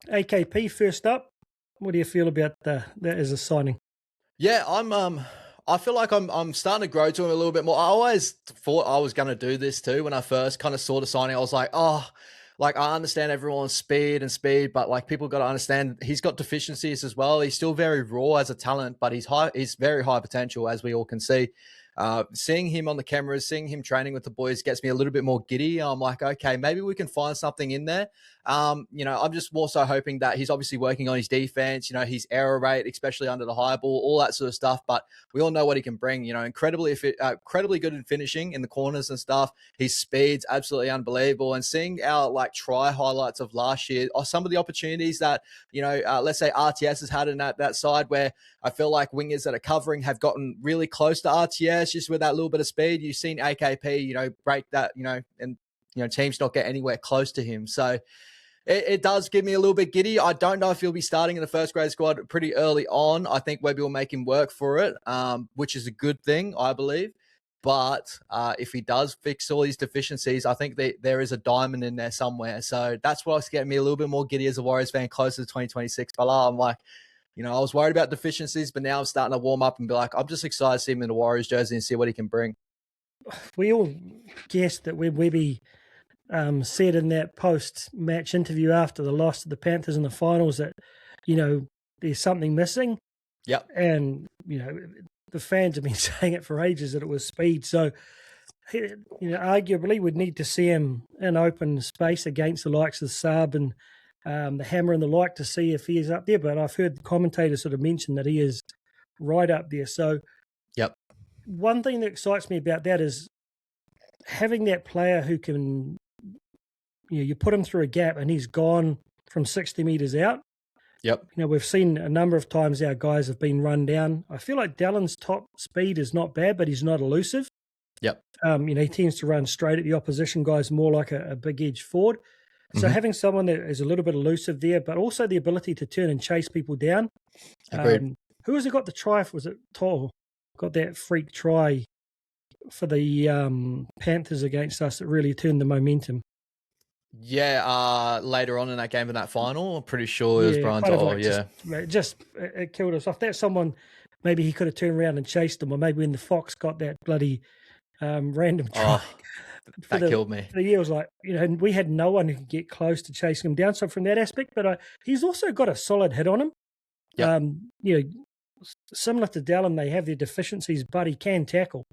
AKP first up. What do you feel about that as a signing? Yeah, I feel like I'm starting to grow to him a little bit more. I always thought I was going to do this too. When I first kind of saw the signing, I was like, oh, like I understand everyone's speed, but like people got to understand he's got deficiencies as well. He's still very raw as a talent, but he's very high potential, as we all can see. Seeing him on the cameras, seeing him training with the boys gets me a little bit more giddy. I'm like, okay, maybe we can find something in there. I'm just more so hoping that he's obviously working on his defense, his error rate, especially under the high ball, all that sort of stuff. But we all know what he can bring, incredibly good in finishing in the corners and stuff. His speed's absolutely unbelievable. And seeing our try highlights of last year, or some of the opportunities that, let's say RTS has had in that side, where I feel like wingers that are covering have gotten really close to RTS just with that little bit of speed. You've seen AKP, break that, and, teams not get anywhere close to him. So it does give me a little bit giddy. I don't know if he'll be starting in the first grade squad pretty early on. I think Webby will make him work for it, which is a good thing, I believe. But if he does fix all these deficiencies, I think there is a diamond in there somewhere. So that's what's getting me a little bit more giddy as a Warriors fan closer to 2026. But I'm like, I was worried about deficiencies, but now I'm starting to warm up and be like, I'm just excited to see him in the Warriors jersey and see what he can bring. We all guessed that Webby said in that post-match interview after the loss to the Panthers in the finals that, there's something missing. Yep. And, the fans have been saying it for ages that it was speed. So, arguably we'd need to see him in open space against the likes of Saab and the Hammer and the like to see if he is up there. But I've heard the commentators sort of mention that he is right up there. So, yep. One thing that excites me about that is having that player who can, you put him through a gap and he's gone from 60 metres out. Yep. We've seen a number of times our guys have been run down. I feel like Dallin's top speed is not bad, but he's not elusive. Yep. He tends to run straight at the opposition guys, more like a big edge forward. So having someone that is a little bit elusive there, but also the ability to turn and chase people down. Agreed. Who has it got the try? Was it Toh? Got that freak try for the Panthers against us that really turned the momentum. Yeah, later on in that game in that final, I'm pretty sure it was Brian Toh. It killed us off. That's someone, maybe he could have turned around and chased him, or maybe when the Fox got that bloody random try. That killed me. For the year, it was like, we had no one who could get close to chasing him down. So from that aspect, but he's also got a solid hit on him. Yep. Similar to Dallin, they have their deficiencies, but he can tackle.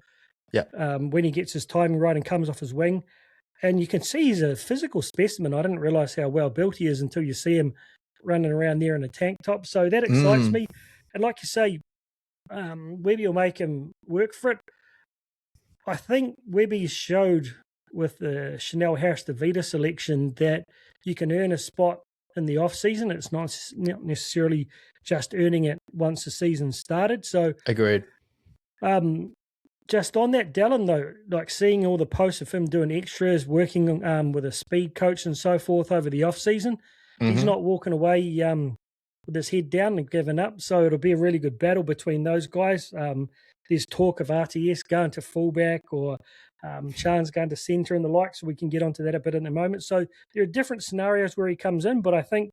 Yeah. When he gets his timing right and comes off his wing. And you can see he's a physical specimen. I didn't realise how well built he is until you see him running around there in a tank top. So that excites me. And like you say, Webby will make him work for it. I think Webby showed with the Chanel Harris-DeVita selection that you can earn a spot in the off-season. It's not necessarily just earning it once the season started. So agreed. Just on that, Dallin, though, like seeing all the posts of him doing extras, working with a speed coach and so forth over the off-season, he's not walking away with his head down and giving up. So it'll be a really good battle between those guys. There's talk of RTS going to fullback or Chan's going to centre and the like, so we can get onto that a bit in a moment. So there are different scenarios where he comes in, but I think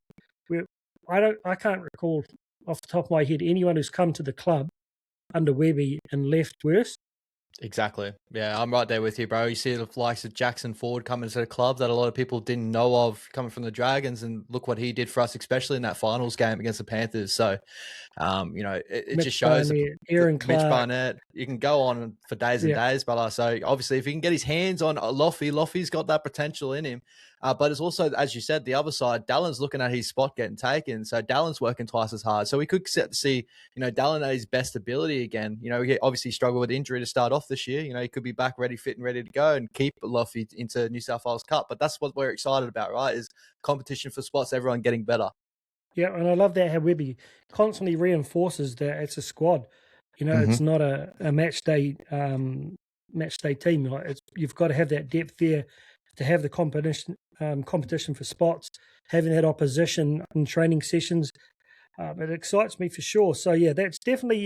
I can't recall off the top of my head anyone who's come to the club under Webby and left worse. Exactly. Yeah, I'm right there with you, bro. You see the likes of Jackson Ford coming to the club that a lot of people didn't know of coming from the Dragons, and look what he did for us, especially in that finals game against the Panthers. So, it just shows Mitch Barnett. You can go on for days and days, but so obviously if he can get his hands on Loffy's got that potential in him. But it's also, as you said, the other side, Dallin's looking at his spot getting taken. So Dallin's working twice as hard. So we could see, Dallin at his best ability again. He obviously struggled with injury to start off this year. He could be back fit and ready to go and keep Loffy into New South Wales Cup. But that's what we're excited about, right? Is competition for spots, everyone getting better. Yeah, and I love that how Webby constantly reinforces that it's a squad. It's not a match day team. You've got to have that depth there to have the competition for spots, having that opposition in training sessions. It excites me for sure. So yeah, that's definitely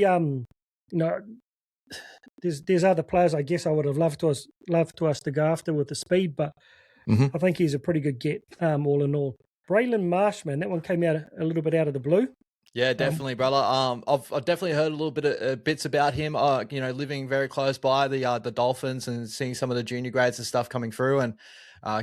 there's other players I guess I would have loved to us to go after with the speed, but I think he's a pretty good get all in all. Braelan Marsh, man, that one came out a little bit out of the blue. Yeah, definitely, brother. I've definitely heard a little bit of bits about him. Living very close by the Dolphins and seeing some of the junior grades and stuff coming through. And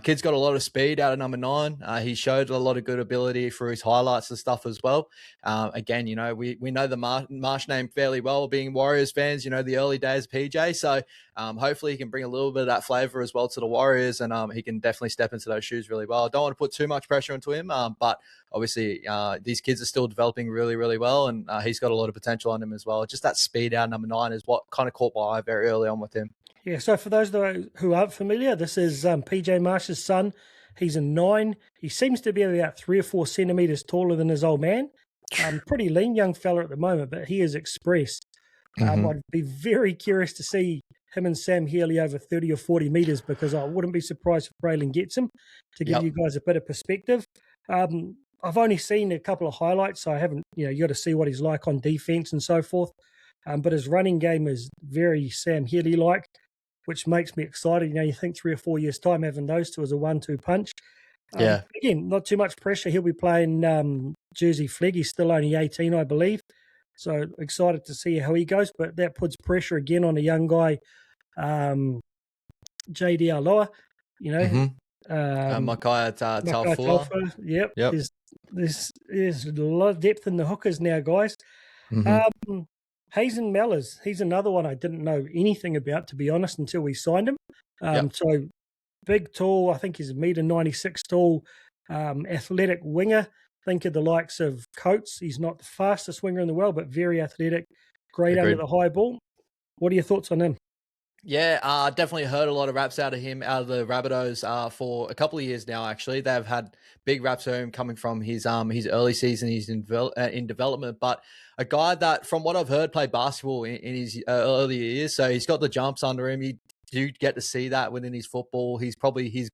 kid's got a lot of speed out of number 9. He showed a lot of good ability through his highlights and stuff as well. Again, we know the Marsh name fairly well, being Warriors fans. The early days of PJ. So hopefully he can bring a little bit of that flavor as well to the Warriors, and he can definitely step into those shoes really well. I don't want to put too much pressure into him, but obviously these kids are still developing really, really well, and he's got a lot of potential on him as well. Just that speed out number 9 is what kind of caught my eye very early on with him. Yeah, so for those who aren't familiar, this is PJ Marsh's son. He's a 9. He seems to be about 3 or 4 centimeters taller than his old man. Pretty lean young fella at the moment, but he is expressed. I'd be very curious to see him and Sam Healy over 30 or 40 meters, because I wouldn't be surprised if Braelan gets him, to give you guys a bit of perspective. I've only seen a couple of highlights, so I haven't, you got to see what he's like on defense and so forth. But his running game is very Sam Healy-like, which makes me excited. You think 3 or 4 years' time, having those two as a 1-2 punch. Again, not too much pressure. He'll be playing Jersey Flegg. He's still only 18, I believe. So excited to see how he goes. But that puts pressure again on a young guy, JD Aloha, Makai Taufua. Yep. There's a lot of depth in the hookers now, guys. Haizyn Mellars, he's another one I didn't know anything about, to be honest, until we signed him. So big, tall, I think he's 1.96 meters tall, athletic winger. Think of the likes of Coates. He's not the fastest winger in the world, but very athletic, great under the high ball. What are your thoughts on him? Yeah, definitely heard a lot of raps out of him, out of the Rabbitohs for a couple of years now, actually. They've had big raps for him coming from his early season. He's in development, but a guy that, from what I've heard, played basketball in his earlier years. So he's got the jumps under him. You do get to see that within his football. His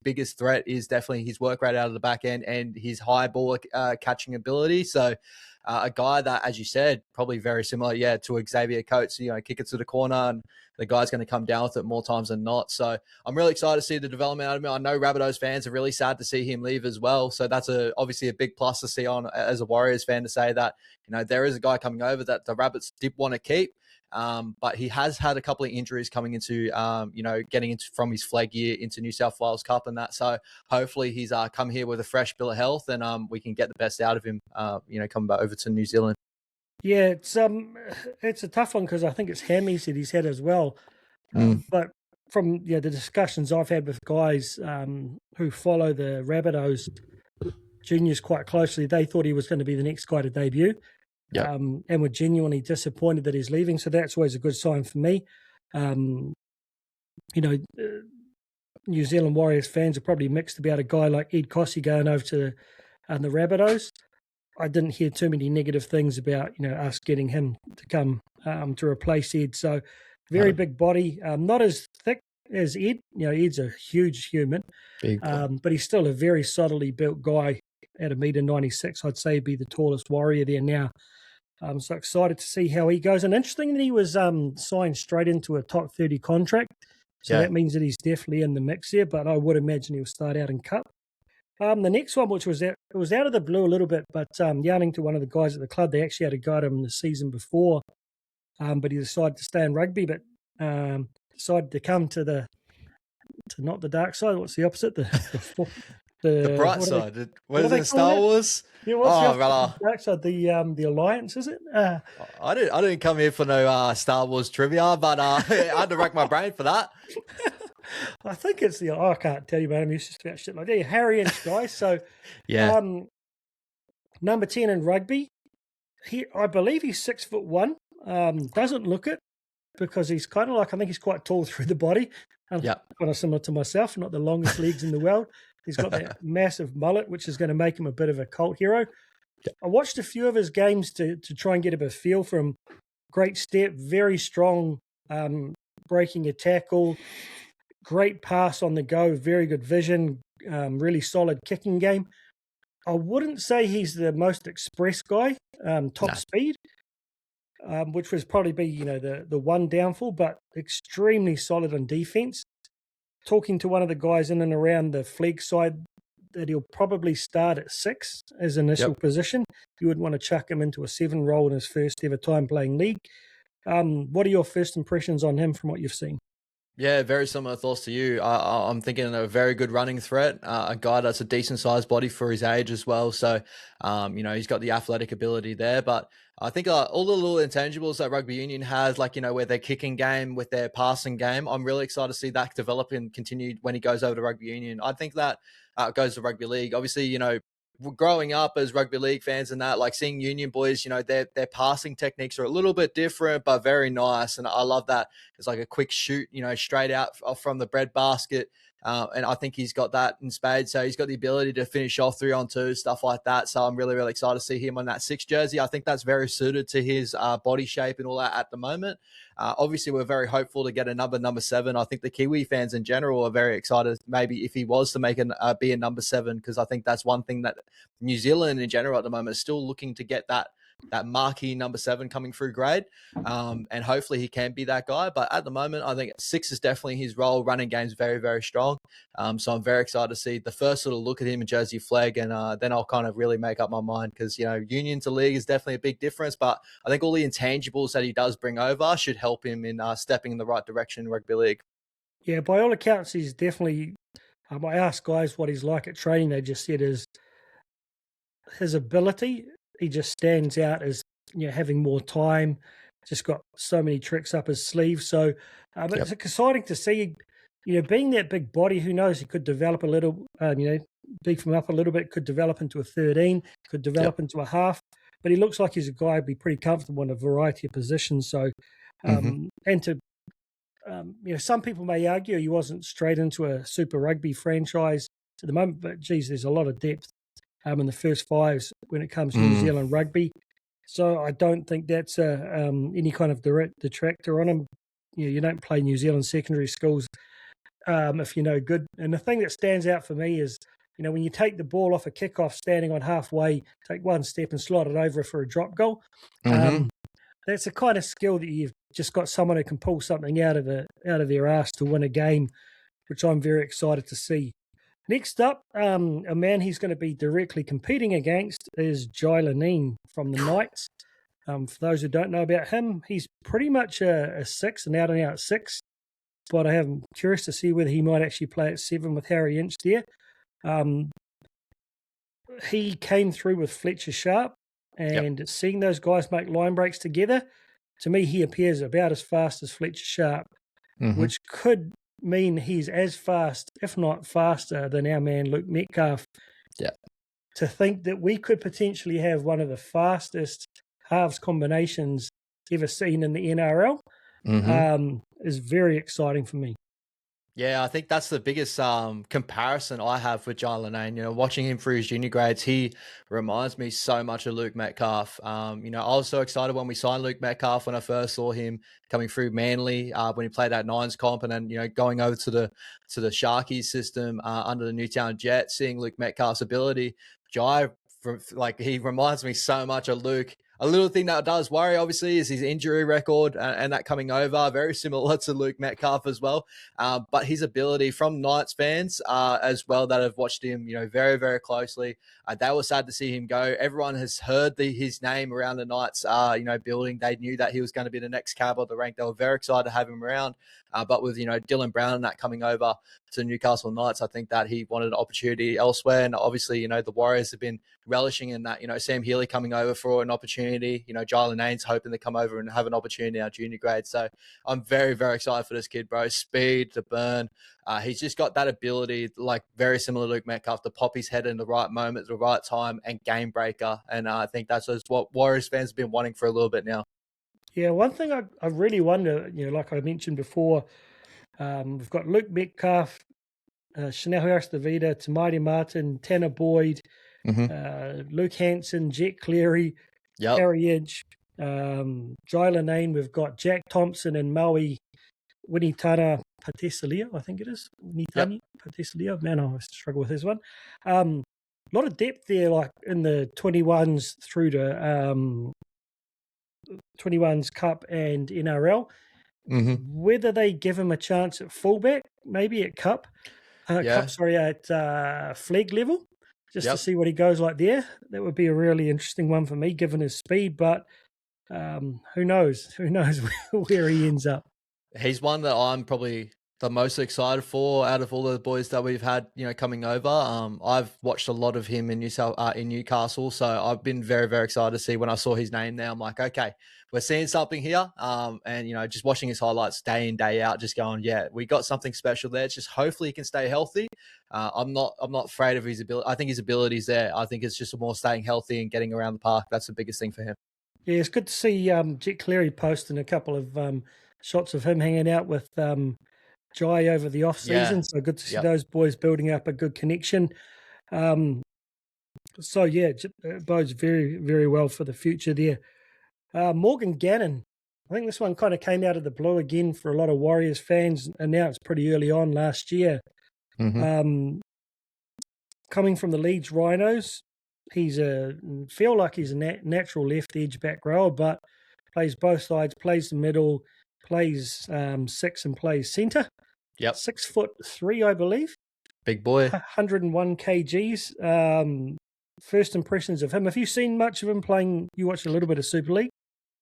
biggest threat is definitely his work rate out of the back end and his high ball catching ability. So a guy that, as you said, probably very similar, to Xavier Coates, kick it to the corner and the guy's going to come down with it more times than not. So I'm really excited to see the development out of him. I know Rabbitohs fans are really sad to see him leave as well. So that's obviously a big plus to see on as a Warriors fan, to say that, there is a guy coming over that the Rabbits did want to keep. But he has had a couple of injuries coming into, getting into from his flag year into New South Wales Cup and that. So hopefully he's come here with a fresh bill of health, and we can get the best out of him, coming back over to New Zealand. Yeah, it's a tough one, because I think it's hammies that he's had as well. But from the discussions I've had with guys who follow the Rabbitohs juniors quite closely, they thought he was going to be the next guy to debut. And were genuinely disappointed that he's leaving. So that's always a good sign for me. New Zealand Warriors fans are probably mixed about a guy like Ed Cossey going over to the Rabbitohs. I didn't hear too many negative things about, us getting him to come to replace Ed. So very big body, not as thick as Ed. Ed's a huge human, but he's still a very solidly built guy at 1.96 meters. I'd say he'd be the tallest Warrior there now. I'm so excited to see how he goes. And interesting that he was signed straight into a top 30 contract. So that means that he's definitely in the mix there, but I would imagine he'll start out in Cup. The next one, which was out of the blue a little bit, but yarning to one of the guys at the club, they actually had a guy to him the season before, but he decided to stay in rugby, but decided to come to not the dark side. What's the opposite? The bright side. What is it? Star Wars? Yeah, what's the dark side? The Alliance, is it? I didn't come here for no Star Wars trivia, but I had to rack my brain for that. I think it's I can't tell you about him. He's just about shit like that. Harry-inch guy. So, number 10 in rugby. I believe he's 6'1". Doesn't look it, because he's kind of like, I think he's quite tall through the body. Kind of similar to myself, not the longest legs in the world. He's got that massive mullet, which is going to make him a bit of a cult hero. I watched a few of his games to try and get a bit of feel for him. Great step, very strong, breaking a tackle, great pass on the go, very good vision, really solid kicking game. I wouldn't say he's the most express guy, speed, which would probably be, the one downfall, but extremely solid on defense. Talking to one of the guys in and around the flag side, that he'll probably start at 6 as initial Yep. position. You wouldn't want to chuck him into a 7 role in his first ever time playing league. What are your first impressions on him from what you've seen? Yeah, very similar thoughts to you. I'm thinking a very good running threat, a guy that's a decent sized body for his age as well. So, he's got the athletic ability there. But I think all the little intangibles that rugby union has, like, with their kicking game, with their passing game, I'm really excited to see that develop and continue when he goes over to rugby union. I think that goes to rugby league. Obviously, growing up as rugby league fans and that, like seeing union boys, their passing techniques are a little bit different, but very nice. And I love that. It's like a quick shoot, straight out from the bread basket. And I think he's got that in spades. So he's got the ability to finish off 3-on-2, stuff like that. So I'm really, really excited to see him on that 6 jersey. I think that's very suited to his body shape and all that at the moment. Obviously, we're very hopeful to get another number 7. I think the Kiwi fans in general are very excited, maybe if he was to make be a number 7, because I think that's one thing that New Zealand in general at the moment is still looking to get that marquee number 7 coming through grade. And hopefully he can be that guy. But at the moment, I think 6 is definitely his role. Running game's very, very strong. So I'm very excited to see the first sort of look at him in jersey flag. And then I'll kind of really make up my mind, because, union to league is definitely a big difference. But I think all the intangibles that he does bring over should help him in stepping in the right direction in rugby league. Yeah, by all accounts, he's definitely. I asked guys what he's like at training. They just said his ability. He just stands out as having more time. Just got so many tricks up his sleeve. So, but It's exciting to see. Being that big body, who knows? He could develop a little. Beef him up a little bit. Could develop into a 13. Could develop into a half. But he looks like he's a guy who'd be pretty comfortable in a variety of positions. So, and to some people may argue he wasn't straight into a Super Rugby franchise at the moment, but geez, there's a lot of depth in the first fives when it comes to New Zealand rugby. So I don't think that's any kind of direct detractor on him. You don't play New Zealand secondary schools if you're no good. And the thing that stands out for me is, when you take the ball off a kickoff, standing on halfway, take one step and slot it over for a drop goal. That's the kind of skill that you've just got someone who can pull something out of their ass to win a game, which I'm very excited to see. Next up, a man he's going to be directly competing against is Jye Linnane from the Knights. For those who don't know about him, he's pretty much a 6, an out-and-out 6, but I'm curious to see whether he might actually play at 7 with Harry Inch there. He came through with Fletcher Sharp, and seeing those guys make line breaks together, to me, he appears about as fast as Fletcher Sharp, which could mean he's as fast, if not faster, than our man Luke Metcalf. Yeah. To think that we could potentially have one of the fastest halves combinations ever seen in the NRL is very exciting for me. Yeah, I think that's the biggest comparison I have with Jye Linnane. Watching him through his junior grades, he reminds me so much of Luke Metcalf. I was so excited when we signed Luke Metcalf when I first saw him coming through Manly when he played that Nines comp, and then going over to the Sharkies system under the Newtown Jets, seeing Luke Metcalf's ability. Jye, he reminds me so much of Luke. A little thing that does worry, obviously, is his injury record and that coming over. Very similar to Luke Metcalf as well. But his ability from Knights fans as well that have watched him, very, very closely. They were sad to see him go. Everyone has heard his name around the Knights, building. They knew that he was going to be the next cab of the rank. They were very excited to have him around. But with, Dylan Brown and that coming over to Newcastle Knights, I think that he wanted an opportunity elsewhere. And obviously, the Warriors have been relishing in that, Sam Healy coming over for an opportunity. Jye Linnane's hoping to come over and have an opportunity in our junior grade. So I'm very, very excited for this kid, bro. Speed to burn. He's just got that ability, like very similar to Luke Metcalf, to pop his head in the right moment at the right time and game breaker. And I think that's just what Warriors fans have been wanting for a little bit now. Yeah, one thing I really wonder, like I mentioned before, we've got Luke Metcalf, Chanel Harris-Davida, Tamaiti Martin, Tanner Boyd, Luke Hanson, Jet Cleary, Harry Inch, Jye Linnane. We've got Jack Thompson and Maui Winitana Patesalia, I think it is. Winitani Patesalia. Man, I struggle with this one. A lot of depth there, like in the 21s through to 21s Cup and NRL. Whether they give him a chance at fullback, maybe at Cup, Cup, at flag level, just to see what he goes like there. That would be a really interesting one for me, given his speed. But who knows? Who knows where he ends up? He's one that I'm probably the most excited for out of all the boys that we've had, coming over. I've watched a lot of him in Newcastle, so I've been very, very excited to see when I saw his name there. I'm like, okay, we're seeing something here. And just watching his highlights day in, day out, just going, yeah, we got something special there. It's just hopefully he can stay healthy. I'm not afraid of his ability. I think his ability's there. I think it's just more staying healthy and getting around the park. That's the biggest thing for him. Yeah, it's good to see Jet Cleary posting a couple of shots of him hanging out with Jye over the off season. So good to see those boys building up a good connection. It bodes very, very well for the future there. Morgan Gannon, I think this one kind of came out of the blue again for a lot of Warriors fans, announced pretty early on last year. Coming from the Leeds Rhinos, he's a natural left edge back rower, but plays both sides, plays the middle, plays 6 and plays centre. 6'3", I believe. Big boy. 101 kgs. First impressions of him. Have you seen much of him playing? You watched a little bit of Super League?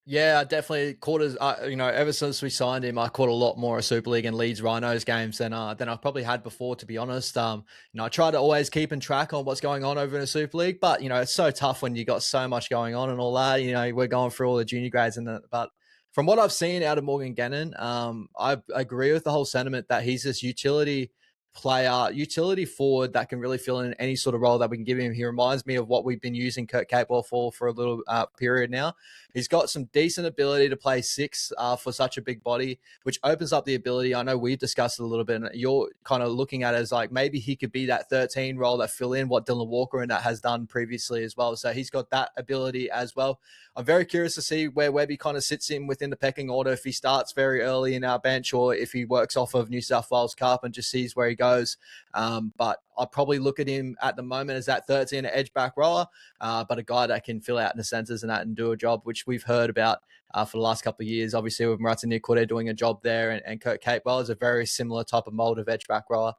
Yeah, I definitely caught his, ever since we signed him, I caught a lot more of Super League and Leeds Rhinos games than I've probably had before, to be honest. I try to always keep in track on what's going on over in the Super League, but, it's so tough when you got so much going on and all that. We're going through all the junior grades and that, but from what I've seen out of Morgan Gannon, I agree with the whole sentiment that he's this utility player, utility forward that can really fill in any sort of role that we can give him. He reminds me of what we've been using Kurt Capewell for a little period now. He's got some decent ability to play 6 for such a big body, which opens up the ability. I know we've discussed it a little bit, and you're kind of looking at it as like maybe he could be that 13 role that fill in what Dylan Walker and that has done previously as well. So he's got that ability as well. I'm very curious to see where Webby kind of sits in within the pecking order, if he starts very early in our bench or if he works off of New South Wales Cup and just sees where he goes. But I'll probably look at him at the moment as that 13 edge back rower, but a guy that can fill out in the centres and that and do a job, which we've heard about for the last couple of years. Obviously, with Marata Nikorte doing a job there, and Kurt Capewell is a very similar type of mould of edge back rower.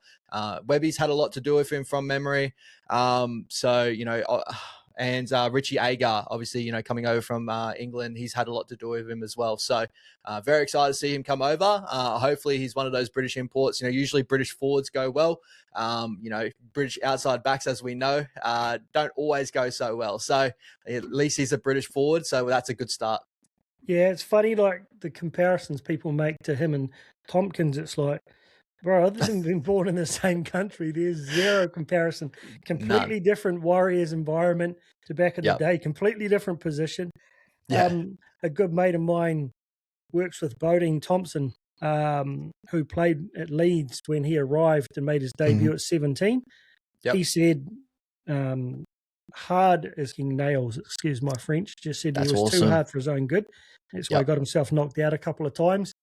Webby's had a lot to do with him from memory. And Richie Agar, obviously, coming over from England, he's had a lot to do with him as well. So very excited to see him come over. Hopefully he's one of those British imports. Usually British forwards go well. British outside backs, as we know, don't always go so well. So at least he's a British forward. So that's a good start. Yeah, it's funny, like the comparisons people make to him and Tompkins. It's like, bro, other than being born in the same country, there's zero comparison. Completely different Warriors environment to back in the day, completely different position. A good mate of mine works with Bodine Thompson, who played at Leeds when he arrived and made his debut at 17. He said, hard as king nails, excuse my French, just said he was too hard for his own good. That's why he got himself knocked out a couple of times,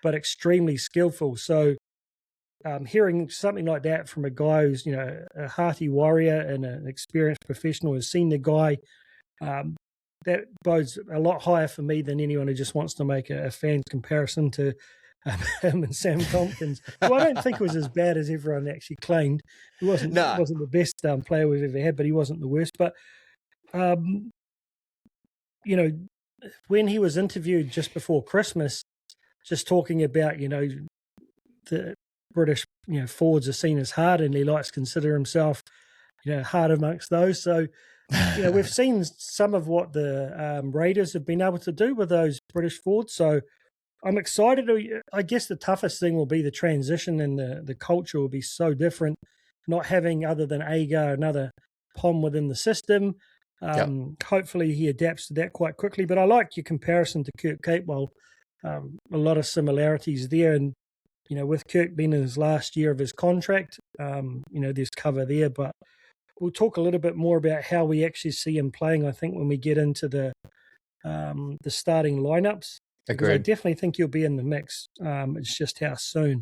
but extremely skillful. So hearing something like that from a guy who's, a hearty warrior and an experienced professional, has seen the guy, that bodes a lot higher for me than anyone who just wants to make a fan comparison to him and Sam Tompkins, who I don't think was as bad as everyone actually claimed. He wasn't the best player we've ever had, but he wasn't the worst. But, when he was interviewed just before Christmas, just talking about, the British, forwards are seen as hard, and he likes to consider himself, hard amongst those. So, we've seen some of what the Raiders have been able to do with those British forwards. So I'm excited. I guess the toughest thing will be the transition, and the culture will be so different, not having other than Agar, another POM within the system. Hopefully he adapts to that quite quickly. But I like your comparison to Kurt Capewell. A lot of similarities there. And, with Kirk being in his last year of his contract, there's cover there. But we'll talk a little bit more about how we actually see him playing, I think, when we get into the starting lineups. Because I definitely think he'll be in the mix. It's just how soon.